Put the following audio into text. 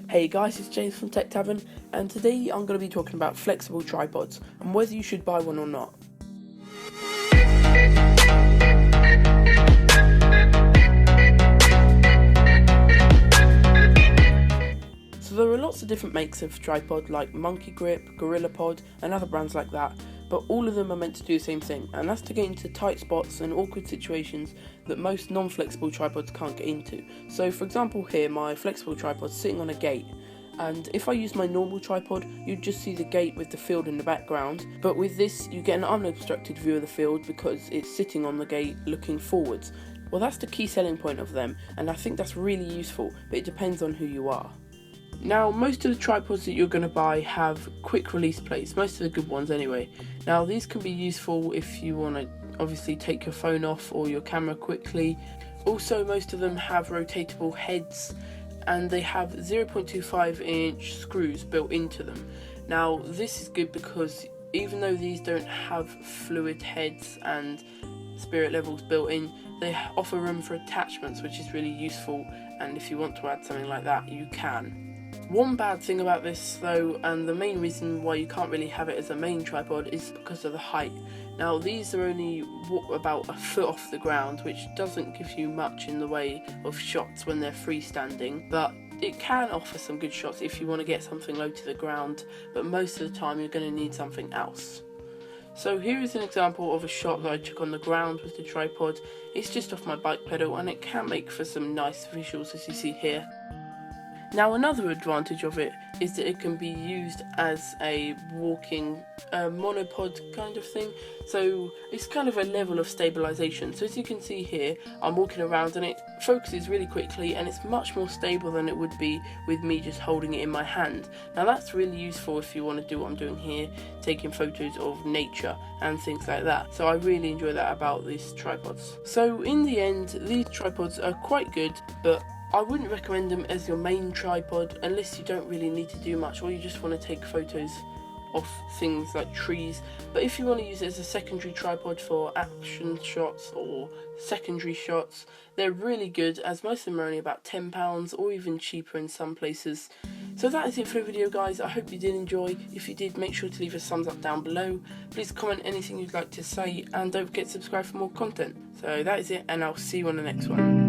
Hey guys, it's James from Tech Tavern, and today I'm going to be talking about flexible tripods and whether you should buy one or not. So there are lots of different makes of tripod like Monkey Grip, Gorilla Pod and other brands like that, but all of them are meant to do the same thing, and that's to get into tight spots and awkward situations that most non-flexible tripods can't get into. So for example here, my flexible tripod's sitting on a gate, and if I use my normal tripod, you'd just see the gate with the field in the background, but with this you get an unobstructed view of the field because it's sitting on the gate looking forwards. Well, that's the key selling point of them, and I think that's really useful, but it depends on who you are. Now, most of the tripods that you're going to buy have quick release plates, most of the good ones anyway. Now, these can be useful if you want to obviously take your phone off or your camera quickly. Also, most of them have rotatable heads and they have 0.25-inch screws built into them. Now, this is good because even though these don't have fluid heads and spirit levels built in, they offer room for attachments, which is really useful, and if you want to add something like that, you can. One bad thing about this though, and the main reason why you can't really have it as a main tripod, is because of the height. Now, these are only about a foot off the ground, which doesn't give you much in the way of shots when they're freestanding, but it can offer some good shots if you want to get something low to the ground, but most of the time you're going to need something else. So here is an example of a shot that I took on the ground with the tripod. It's just off my bike pedal and it can make for some nice visuals, as you see here. Now, another advantage of it is that it can be used as a walking monopod kind of thing, so it's kind of a level of stabilisation. So as you can see here, I'm walking around and it focuses really quickly and it's much more stable than it would be with me just holding it in my hand. Now that's really useful if you want to do what I'm doing here, taking photos of nature and things like that. So I really enjoy that about these tripods. So in the end, these tripods are quite good, but I wouldn't recommend them as your main tripod unless you don't really need to do much or you just want to take photos of things like trees. But if you want to use it as a secondary tripod for action shots or secondary shots, they're really good, as most of them are only about £10 or even cheaper in some places. So that is it for the video, guys. I hope you did enjoy. If you did, make sure to leave a thumbs up down below. Please comment anything you'd like to say and don't forget to subscribe for more content. So that is it, and I'll see you on the next one.